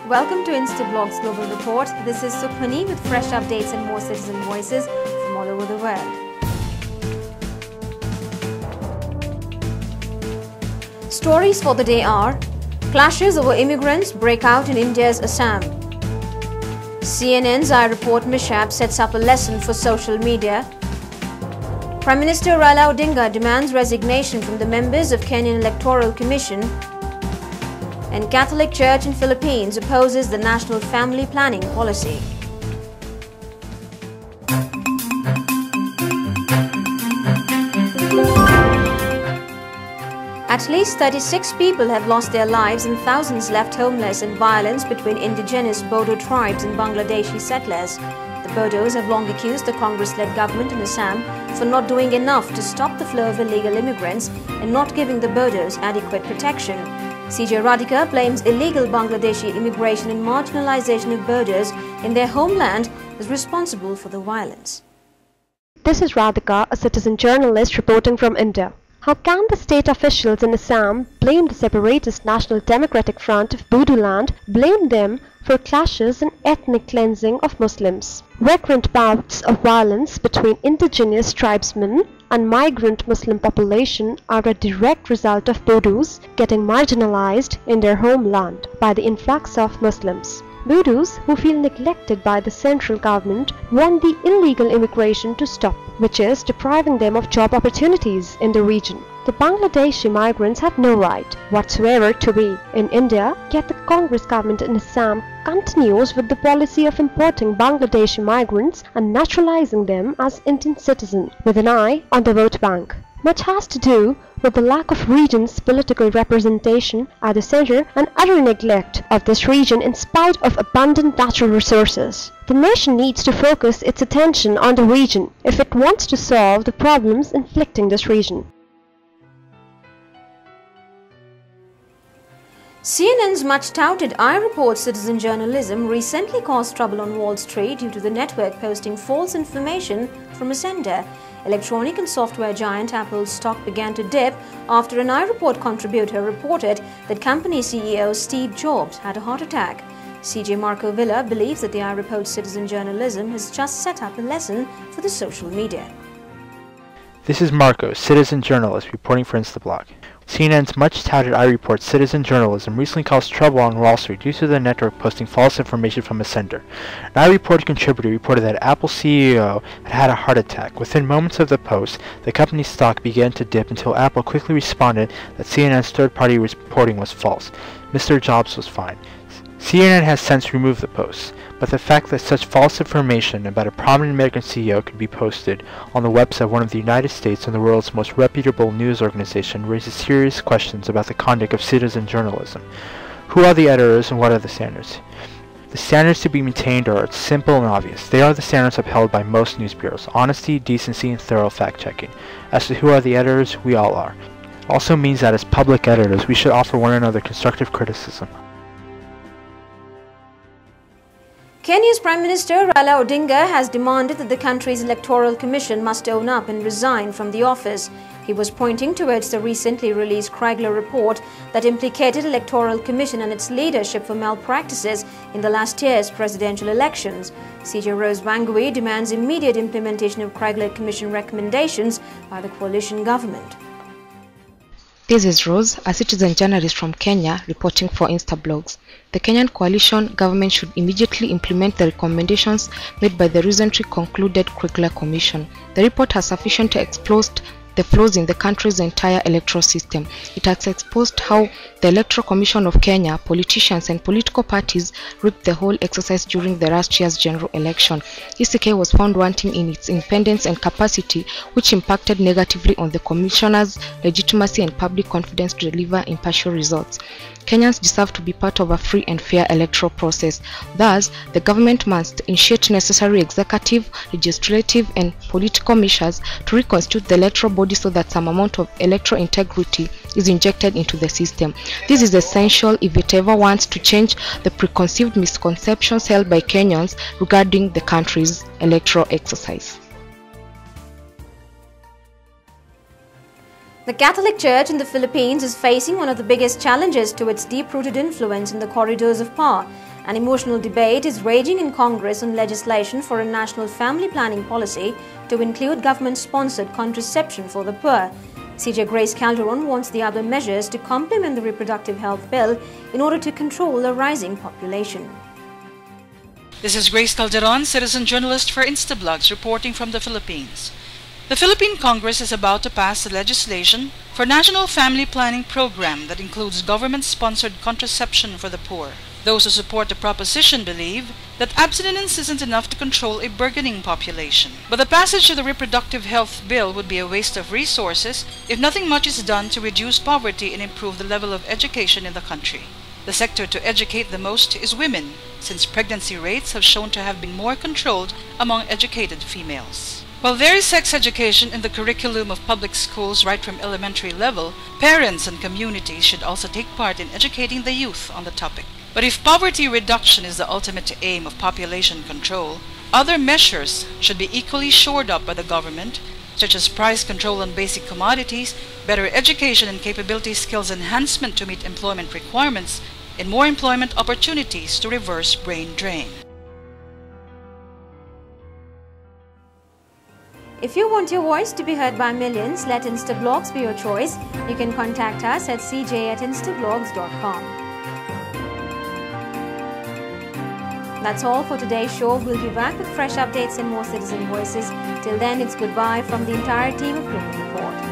Welcome to Instablog's Global Report. This is Sukhmani with fresh updates and more citizen voices from all over the world. Stories for the day are: clashes over immigrants break out in India's Assam. CNN's I Report mishap sets up a lesson for social media. Prime Minister Raila Odinga demands resignation from the members of Kenyan Electoral Commission. And Catholic Church in Philippines opposes the national family planning policy. At least 36 people have lost their lives and thousands left homeless in violence between indigenous Bodo tribes and Bangladeshi settlers. The Bodos have long accused the Congress-led government in Assam for not doing enough to stop the flow of illegal immigrants and not giving the Bodos adequate protection. CJ Radhika blames illegal Bangladeshi immigration and marginalization of Bodos in their homeland as responsible for the violence. This is Radhika, a citizen journalist reporting from India. How can the state officials in Assam blame the separatist National Democratic Front of Bodoland, blame them for clashes and ethnic cleansing of Muslims? Recurrent bouts of violence between indigenous tribesmen and migrant Muslim population are a direct result of Bodos getting marginalized in their homeland by the influx of Muslims. Bodos, who feel neglected by the central government, want the illegal immigration to stop, which is depriving them of job opportunities in the region. The Bangladeshi migrants have no right whatsoever to be in India, yet the Congress government in Assam continues with the policy of importing Bangladeshi migrants and naturalizing them as Indian citizens with an eye on the vote bank. Much has to do with the lack of region's political representation at the center and utter neglect of this region in spite of abundant natural resources. The nation needs to focus its attention on the region if it wants to solve the problems inflicting this region. CNN's much-touted I Report citizen journalism recently caused trouble on Wall Street due to the network posting false information from a sender. Electronic and software giant Apple's stock began to dip after an I Report contributor reported that company CEO Steve Jobs had a heart attack. CJ Marco Villa believes that the I Report citizen journalism has just set up a lesson for the social media. This is Marco, citizen journalist, reporting for Instablog. CNN's much-touted I Report citizen journalism recently caused trouble on Wall Street due to the network posting false information from a sender. An I Report contributor reported that Apple CEO had had a heart attack. Within moments of the post, the company's stock began to dip until Apple quickly responded that CNN's third-party reporting was false. Mr. Jobs was fine. CNN has since removed the posts, but the fact that such false information about a prominent American CEO could be posted on the website of one of the United States and the world's most reputable news organization raises serious questions about the conduct of citizen journalism. Who are the editors and what are the standards? The standards to be maintained are simple and obvious. They are the standards upheld by most news bureaus: honesty, decency, and thorough fact-checking. As to who are the editors, we all are. Also means that as public editors, we should offer one another constructive criticism. Kenya's Prime Minister Raila Odinga has demanded that the country's Electoral Commission must own up and resign from the office. He was pointing towards the recently released Craigler report that implicated Electoral Commission and its leadership for malpractices in the last year's presidential elections. CJ Rose Wangui demands immediate implementation of Craigler Commission recommendations by the coalition government. This is Rose, a citizen journalist from Kenya, reporting for Instablogs. The Kenyan coalition government should immediately implement the recommendations made by the recently concluded Craigler Commission. The report has sufficiently exposed the flaws in the country's entire electoral system. It has exposed how the Electoral Commission of Kenya, politicians and political parties rigged the whole exercise during the last year's general election. ECK was found wanting in its independence and capacity, which impacted negatively on the commissioner's legitimacy and public confidence to deliver impartial results. Kenyans deserve to be part of a free and fair electoral process. Thus, the government must initiate necessary executive, legislative, and political measures to reconstitute the electoral body so that some amount of electoral integrity is injected into the system. This is essential if it ever wants to change the preconceived misconceptions held by Kenyans regarding the country's electoral exercise. The Catholic Church in the Philippines is facing one of the biggest challenges to its deep-rooted influence in the corridors of power An emotional debate is raging in Congress on legislation for a national family planning policy to include government-sponsored contraception for the poor. CJ Grace Calderon wants the other measures to complement the reproductive health bill in order to control the rising population. This is Grace Calderon, citizen journalist for Instablogs, reporting from the Philippines. The Philippine Congress is about to pass the legislation for a national family planning program that includes government-sponsored contraception for the poor. Those who support the proposition believe that abstinence isn't enough to control a burgeoning population. But the passage of the reproductive health bill would be a waste of resources if nothing much is done to reduce poverty and improve the level of education in the country. The sector to educate the most is women, since pregnancy rates have shown to have been more controlled among educated females. While there is sex education in the curriculum of public schools right from elementary level, parents and communities should also take part in educating the youth on the topic. But if poverty reduction is the ultimate aim of population control, other measures should be equally shored up by the government, such as price control on basic commodities, better education and capability skills enhancement to meet employment requirements, and more employment opportunities to reverse brain drain. If you want your voice to be heard by millions, let Instablogs be your choice. You can contact us at cj@instablogs.com. That's all for today's show. We'll be back with fresh updates and more citizen voices. Till then, it's goodbye from the entire team of Recurrent Report.